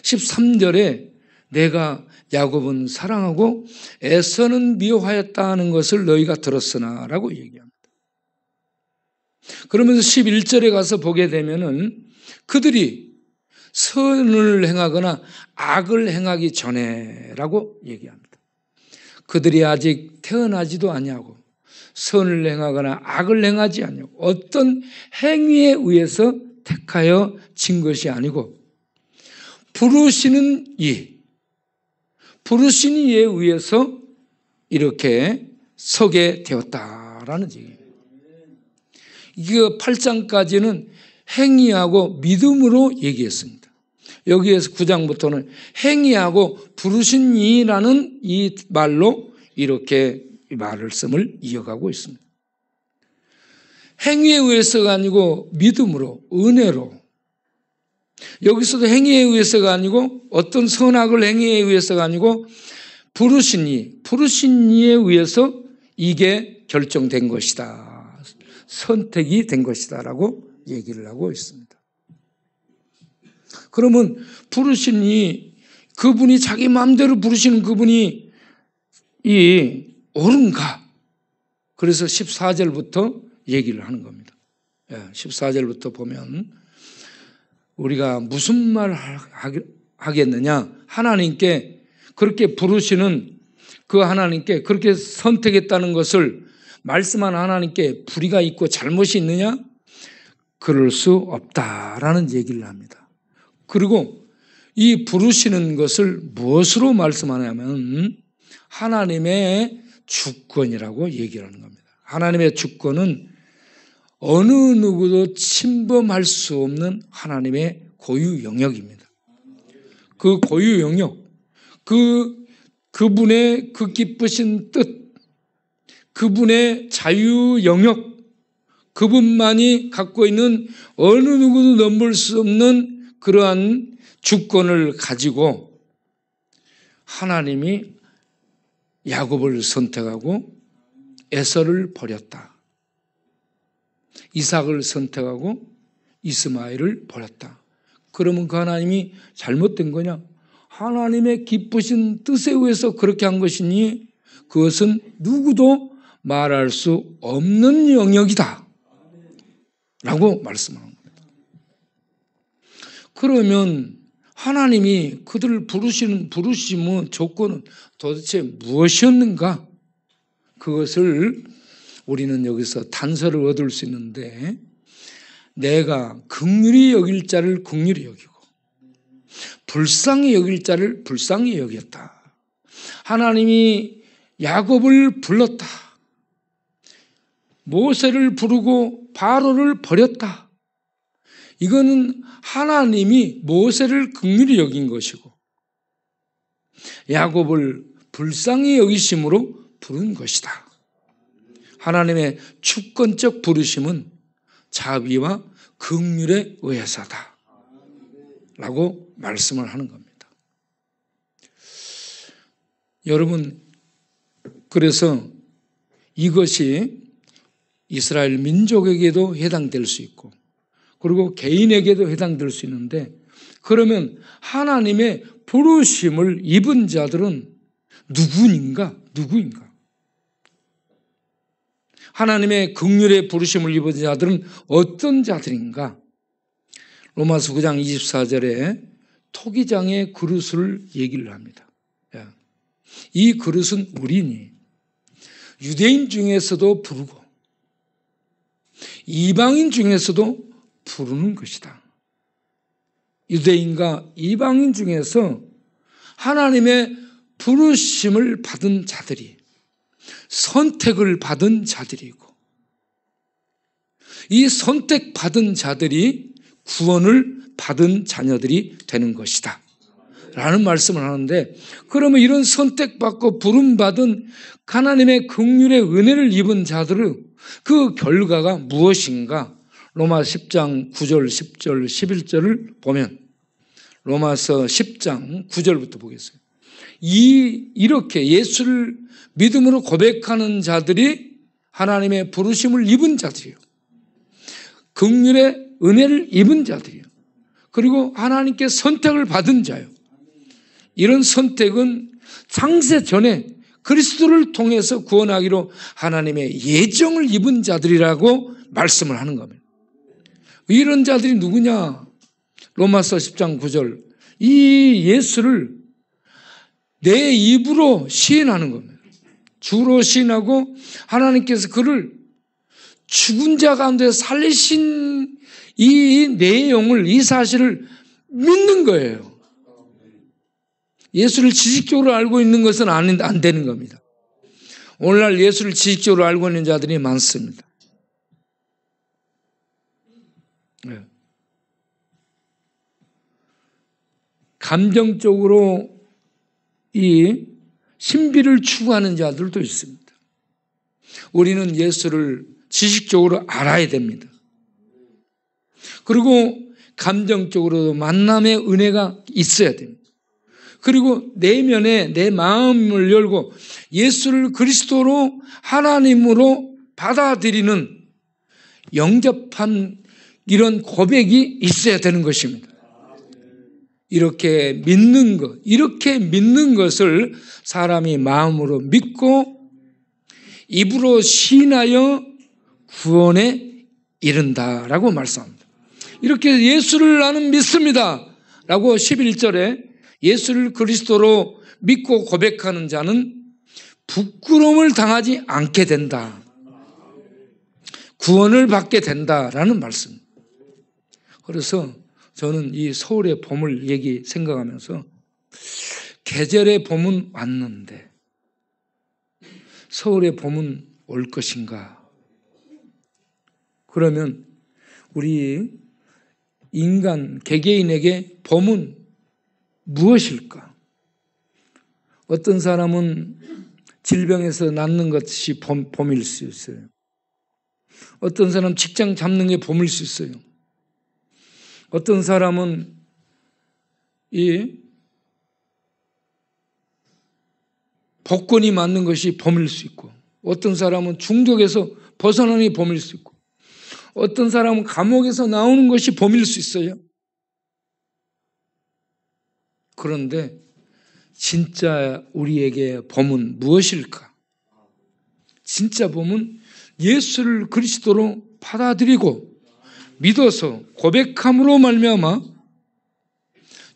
13절에 내가 야곱은 사랑하고 에서는 미워하였다는 것을 너희가 들었으나 라고 얘기합니다. 그러면서 11절에 가서 보게 되면은 그들이 선을 행하거나 악을 행하기 전에 라고 얘기합니다. 그들이 아직 태어나지도 아니하고 선을 행하거나 악을 행하지 아니하고 어떤 행위에 의해서 택하여 진 것이 아니고 부르시는 이에 의해서 이렇게 서게 되었다라는 얘기예요. 이게 8장까지는 행위하고 믿음으로 얘기했습니다. 여기에서 9장부터는 행위하고 부르신 이라는 이 말로 이렇게 말씀을 이어가고 있습니다. 행위에 의해서가 아니고 믿음으로, 은혜로. 여기서도 행위에 의해서가 아니고 어떤 선악을 행위에 의해서가 아니고 부르신 이에 의해서 이게 결정된 것이다. 선택이 된 것이다 라고 얘기를 하고 있습니다. 그러면 부르신 그분이 자기 마음대로 부르시는 그분이 옳은가? 그래서 14절부터 얘기를 하는 겁니다. 14절부터 보면 우리가 무슨 말 하겠느냐? 하나님께 그렇게 부르시는 그 하나님께 그렇게 선택했다는 것을 말씀한 하나님께 불의가 있고 잘못이 있느냐? 그럴 수 없다라는 얘기를 합니다. 그리고 이 부르시는 것을 무엇으로 말씀하냐면 하나님의 주권이라고 얘기를 하는 겁니다. 하나님의 주권은 어느 누구도 침범할 수 없는 하나님의 고유 영역입니다. 그 고유 영역, 그분의 그 기쁘신 뜻, 그분의 자유 영역, 그분만이 갖고 있는 어느 누구도 넘볼 수 없는 그러한 주권을 가지고 하나님이 야곱을 선택하고 에서를 버렸다. 이삭을 선택하고 이스마엘을 버렸다. 그러면 그 하나님이 잘못된 거냐? 하나님의 기쁘신 뜻에 의해서 그렇게 한 것이니 그것은 누구도 말할 수 없는 영역이다 라고 말씀하는 겁니다. 그러면 하나님이 그들을 부르심은 조건은 도대체 무엇이었는가? 그것을 우리는 여기서 단서를 얻을 수 있는데 내가 긍휼히 여길 자를 긍휼히 여기고 불쌍히 여길 자를 불쌍히 여겼다. 하나님이 야곱을 불렀다. 모세를 부르고 바로를 버렸다. 이거는 하나님이 모세를 긍휼히 여긴 것이고 야곱을 불쌍히 여기심으로 부른 것이다. 하나님의 주권적 부르심은 자비와 긍휼에 의해서다 라고 말씀을 하는 겁니다. 여러분, 그래서 이것이 이스라엘 민족에게도 해당될 수 있고 그리고 개인에게도 해당될 수 있는데 그러면 하나님의 부르심을 입은 자들은 누구인가? 하나님의 긍휼의 부르심을 입은 자들은 어떤 자들인가? 로마서 9장 24절에 토기장의 그릇을 얘기를 합니다. 이 그릇은 우리니 유대인 중에서도 부르고 이방인 중에서도 부르는 것이다. 유대인과 이방인 중에서 하나님의 부르심을 받은 자들이 선택을 받은 자들이고 이 선택받은 자들이 구원을 받은 자녀들이 되는 것이다 라는 말씀을 하는데 그러면 이런 선택받고 부름받은 하나님의 긍휼의 은혜를 입은 자들은 그 결과가 무엇인가? 로마서 10장 9절, 10절, 11절을 보면 로마서 10장 9절부터 보겠어요. 이렇게 예수를 믿음으로 고백하는 자들이 하나님의 부르심을 입은 자들이에요. 긍휼의 은혜를 입은 자들이에요. 그리고 하나님께 선택을 받은 자예요. 이런 선택은 창세 전에 그리스도를 통해서 구원하기로 하나님의 예정을 입은 자들이라고 말씀을 하는 겁니다. 이런 자들이 누구냐? 로마서 10장 9절. 이 예수를 내 입으로 시인하는 겁니다. 주로 시인하고 하나님께서 그를 죽은 자 가운데 살리신 이 내용을, 이 사실을 믿는 거예요. 예수를 지식적으로 알고 있는 것은 안 되는 겁니다. 오늘날 예수를 지식적으로 알고 있는 자들이 많습니다. 감정적으로 이 신비를 추구하는 자들도 있습니다. 우리는 예수를 지식적으로 알아야 됩니다. 그리고 감정적으로도 만남의 은혜가 있어야 됩니다. 그리고 내면에 내 마음을 열고 예수를 그리스도로 하나님으로 받아들이는 영접한 이런 고백이 있어야 되는 것입니다. 이렇게 믿는 것을 사람이 마음으로 믿고 입으로 시인하여 구원에 이른다라고 말씀합니다. 이렇게 예수를 나는 믿습니다 라고 11절에 예수를 그리스도로 믿고 고백하는 자는 부끄러움을 당하지 않게 된다. 구원을 받게 된다라는 말씀. 그래서 저는 이 서울의 봄을 생각하면서 계절의 봄은 왔는데 서울의 봄은 올 것인가? 그러면 우리 인간, 개개인에게 봄은 무엇일까? 어떤 사람은 질병에서 낫는 것이 봄일 수 있어요. 어떤 사람은 직장 잡는 게 봄일 수 있어요. 어떤 사람은 이 복권이 맞는 것이 봄일 수 있고, 어떤 사람은 중독에서 벗어나는 게 봄일 수 있고, 어떤 사람은 감옥에서 나오는 것이 봄일 수 있어요. 그런데 진짜 우리에게 봄은 무엇일까? 진짜 봄은 예수를 그리스도로 받아들이고 믿어서 고백함으로 말미암아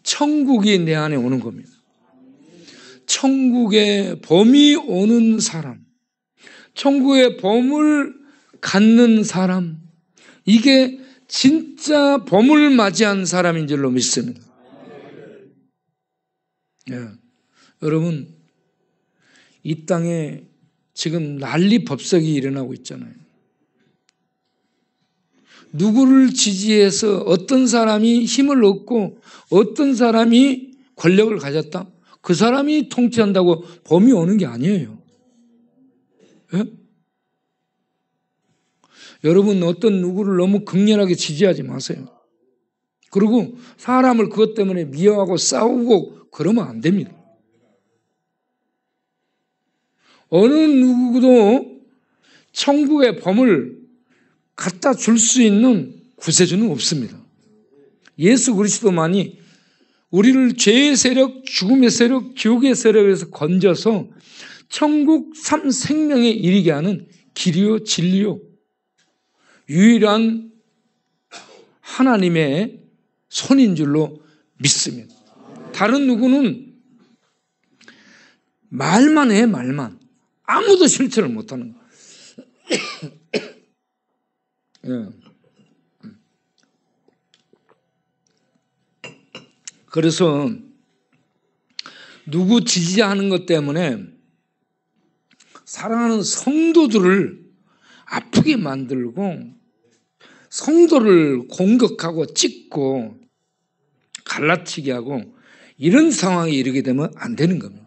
천국이 내 안에 오는 겁니다. 천국의 봄이 오는 사람, 천국의 봄을 갖는 사람, 이게 진짜 봄을 맞이한 사람인 줄로 믿습니다. 여러분, 이 땅에 지금 난리 법석이 일어나고 있잖아요. 누구를 지지해서 어떤 사람이 힘을 얻고 어떤 사람이 권력을 가졌다? 그 사람이 통치한다고 봄이 오는 게 아니에요. 예? 여러분, 어떤 누구를 너무 극렬하게 지지하지 마세요. 그리고 사람을 그것 때문에 미워하고 싸우고 그러면 안 됩니다. 어느 누구도 천국의 봄을 갖다 줄 수 있는 구세주는 없습니다. 예수 그리스도만이 우리를 죄의 세력, 죽음의 세력, 지옥의 세력에서 건져서 천국 삼 생명에 이르게 하는 길이요 진리요 유일한 하나님의 손인 줄로 믿습니다. 다른 누구는 말만 해, 말만. 아무도 실천을 못하는 거예요. 그래서 누구 지지하는 것 때문에 사랑하는 성도들을 아프게 만들고 성도를 공격하고 찢고 갈라치게 하고 이런 상황에 이르게 되면 안 되는 겁니다.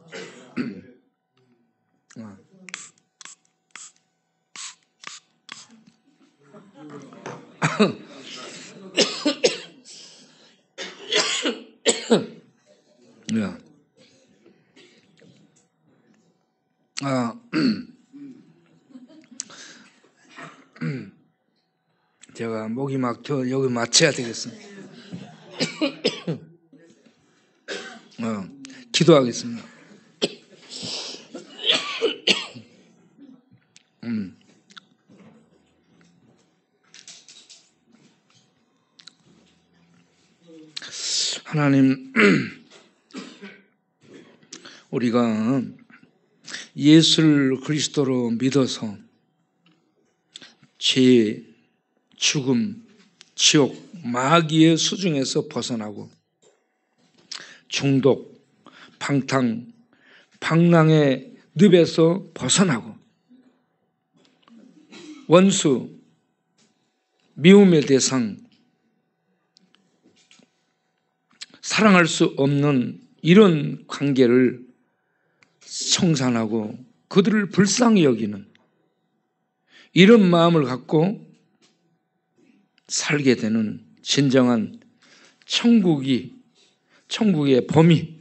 제가 목이 막혀 여기 맞춰야 되겠습니다. 기도하겠습니다. 하나님, 우리가 예수를 그리스도로 믿어서 죄, 죽음, 지옥, 마귀의 수중에서 벗어나고 중독, 방탕, 방랑의 늪에서 벗어나고 원수, 미움의 대상, 사랑할 수 없는 이런 관계를 청산하고 그들을 불쌍히 여기는 이런 마음을 갖고 살게 되는 진정한 천국의 범위,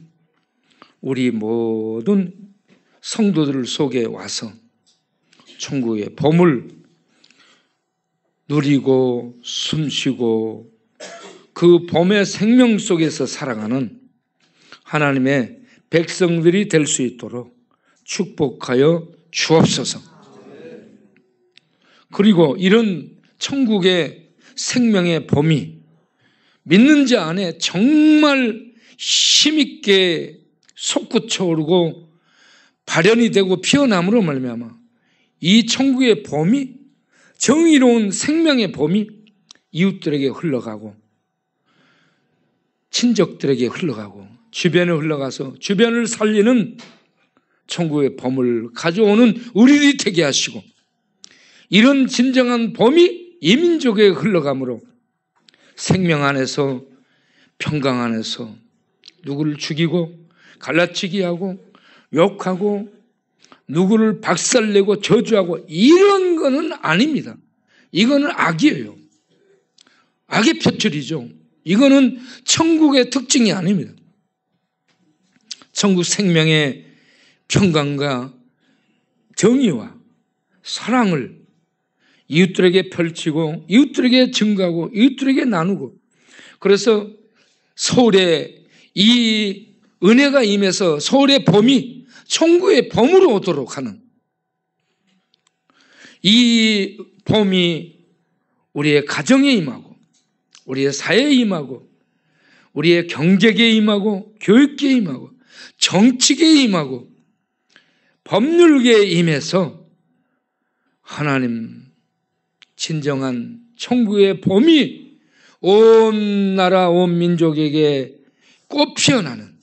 우리 모든 성도들 속에 와서 천국의 범을 누리고 숨쉬고 그 범의 생명 속에서 살아가는 하나님의 백성들이 될 수 있도록 축복하여 주옵소서. 그리고 이런 천국의 생명의 범위, 믿는 자 안에 정말 힘있게 솟구쳐 오르고 발현이 되고 피어남으로 말미암아 이 천국의 범위, 정의로운 생명의 범위 이웃들에게 흘러가고 친족들에게 흘러가고 주변에 흘러가서 주변을 살리는 천국의 범을 가져오는 우리들이 되게 하시고 이런 진정한 범이 이민족에 흘러가므로 생명 안에서 평강 안에서 누구를 죽이고 갈라치기 하고 욕하고 누구를 박살내고 저주하고 이런 거는 아닙니다. 이거는 악이에요. 악의 표출이죠. 이거는 천국의 특징이 아닙니다. 천국 생명의 평강과 정의와 사랑을 이웃들에게 펼치고 이웃들에게 증가하고 이웃들에게 나누고 그래서 서울에 이 은혜가 임해서 서울의 범이 천국의 범으로 오도록 하는 이 범이 우리의 가정에 임하고 우리의 사회에 임하고 우리의 경제계에 임하고 교육계에 임하고 정치계에 임하고 법률계에 임해서 하나님 진정한 천국의 범이 온 나라 온 민족에게 꽃 피어나는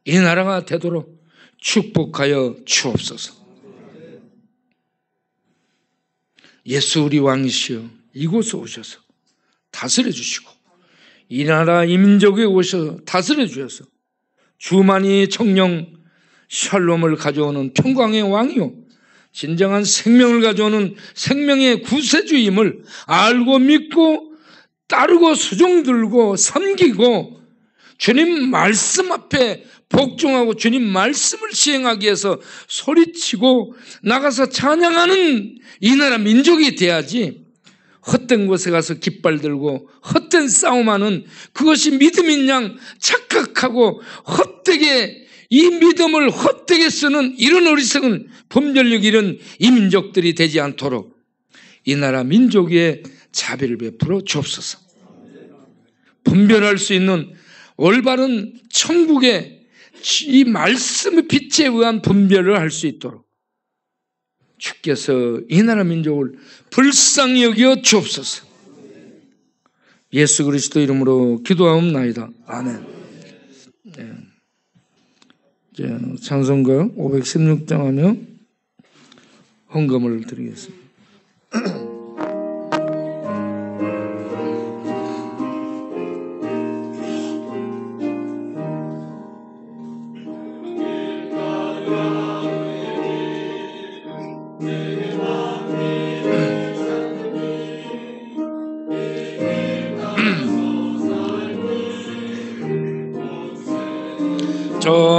이 나라가 되도록 축복하여 주옵소서. 예수 우리 왕이시여 이곳에 오셔서 다스려 주시고 이 나라 이 민족에 오셔서 다스려 주셔서 주만이 청령 샬롬을 가져오는 평강의 왕이요 진정한 생명을 가져오는 생명의 구세주임을 알고 믿고 따르고 수종 들고 섬기고 주님 말씀 앞에 복종하고 주님 말씀을 시행하기 위해서 소리치고 나가서 찬양하는 이 나라 민족이 돼야지 헛된 곳에 가서 깃발 들고 헛된 싸움하는 그것이 믿음인 양 착각하고 헛되게 이 믿음을 헛되게 쓰는 이런 어리석은 분별력 이런 이 민족들이 되지 않도록 이 나라 민족 위에 자비를 베풀어 주옵소서. 분별할 수 있는 올바른 천국의 이 말씀의 빛에 의한 분별을 할 수 있도록 주께서 이 나라 민족을 불쌍히 여겨 주옵소서. 예수 그리스도 이름으로 기도하옵나이다. 아멘. 네. 이제 찬송가 516장 하며 헌금을 드리겠습니다.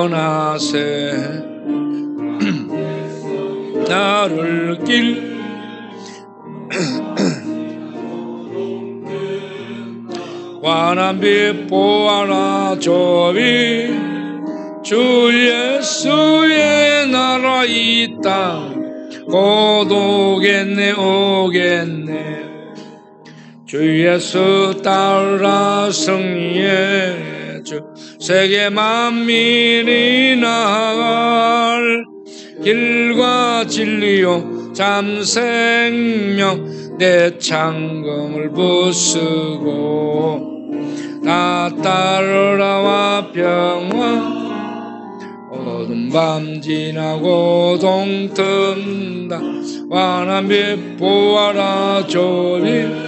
전하세 나를 길 환한 빛 보아라 조비 주 예수의 나라 이 땅 곧 오겠네 오겠네 주 예수 따라 승리해 주 세계 만민이 나갈 길과 진리요 참 생명 내 창검을 부수고 나 따르라와 평화 어두운 밤 지나고 동튼다 환한 빛 보아라 조비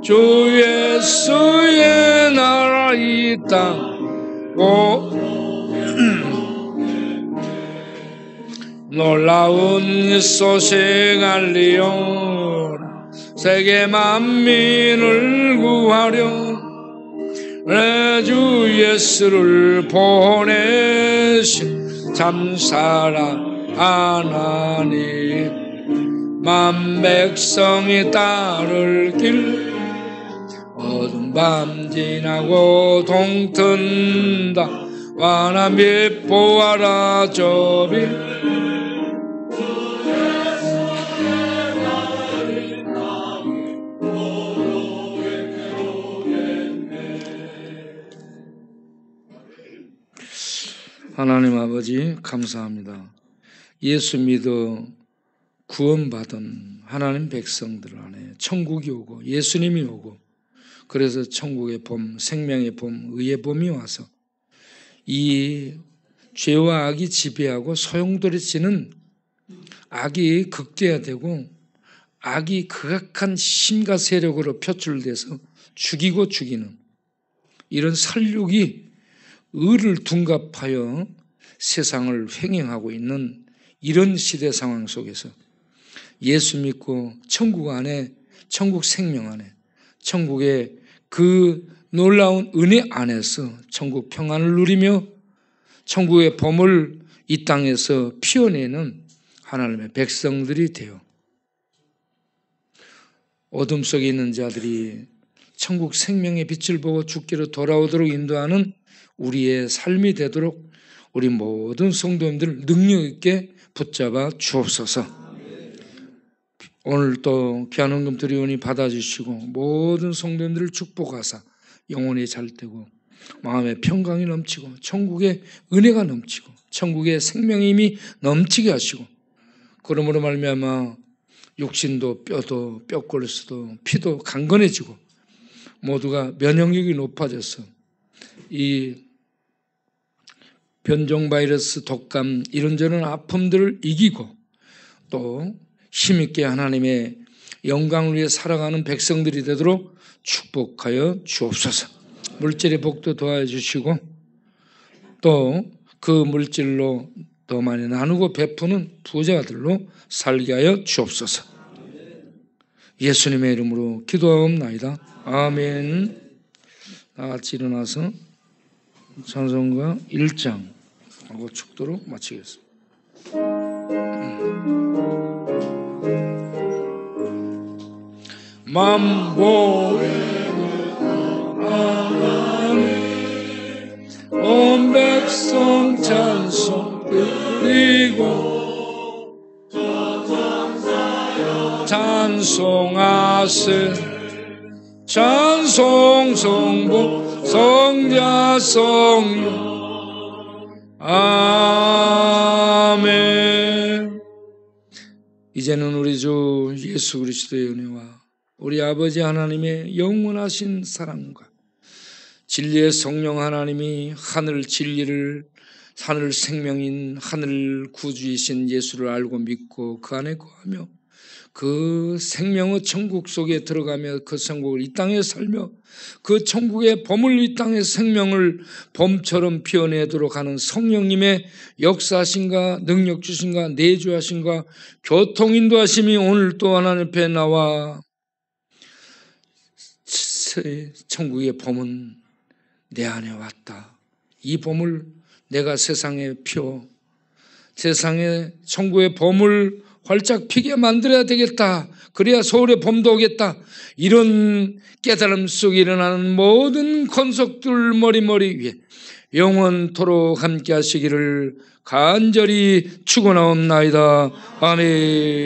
주 예수의 나라 이 땅 놀라운 소식 알리오라 세계 만민을 구하려 내 주 예수를 보내신 참사랑 하나님 만 백성이 따를 길 어두운 밤 지나고 동튼다 환한 빛 보아라 조비 하나님 아버지 감사합니다. 예수 믿어 구원받은 하나님 백성들 안에 천국이 오고 예수님이 오고 그래서 천국의 봄, 생명의 봄, 의의 봄이 와서 이 죄와 악이 지배하고 소용돌이치는 악이 극대화되고 악이 극악한 힘과 세력으로 표출돼서 죽이고 죽이는 이런 살육이 의를 둔갑하여 세상을 횡행하고 있는 이런 시대 상황 속에서 예수 믿고 천국 안에 천국 생명 안에 천국의 그 놀라운 은혜 안에서 천국 평안을 누리며 천국의 봄을 이 땅에서 피워내는 하나님의 백성들이 되어 어둠 속에 있는 자들이 천국 생명의 빛을 보고 주께로 돌아오도록 인도하는 우리의 삶이 되도록 우리 모든 성도님들 능력 있게 붙잡아 주옵소서. 오늘 또 귀한 헌금 드리오니 받아주시고 모든 성도님들을 축복하사 영혼이 잘되고 마음의 평강이 넘치고 천국의 은혜가 넘치고 천국의 생명의 힘이 넘치게 하시고 그러므로 말미암아 육신도 뼈도 뼈골수도 피도 강건해지고 모두가 면역력이 높아져서 이 변종 바이러스, 독감 이런저런 아픔들을 이기고 또 힘있게 하나님의 영광을 위해 살아가는 백성들이 되도록 축복하여 주옵소서. 물질의 복도 도와주시고 또 그 물질로 더 많이 나누고 베푸는 부자들로 살게 하여 주옵소서. 예수님의 이름으로 기도하옵나이다. 아멘. 다 같이 일어나서 찬송가 1장 하고 축도로 마치겠습니다. 만복에도 나가네. 온 백성 찬송 드리고 찬송하세. 찬송 성부 성자 성령 아멘. 이제는 우리 주 예수 그리스도의 은혜와 우리 아버지 하나님의 영원하신 사랑과 진리의 성령 하나님이 하늘 진리를, 하늘 생명인 하늘 구주이신 예수를 알고 믿고 그 안에 거하며 그 생명의 천국 속에 들어가며 그 천국을 이 땅에 살며 그 천국의 봄을 이 땅의 생명을 봄처럼 피어내도록 하는 성령님의 역사하신가 능력 주신가 내주하신가 교통인도하심이 오늘 또 하나님 앞에 나와 천국의 봄은 내 안에 왔다. 이 봄을 내가 세상에 피워 세상에 천국의 봄을 활짝 피게 만들어야 되겠다. 그래야 서울의 봄도 오겠다. 이런 깨달음 속에 일어나는 모든 권속들 머리머리 위에 영원토록 함께 하시기를 간절히 축원하옵나이다. 아멘.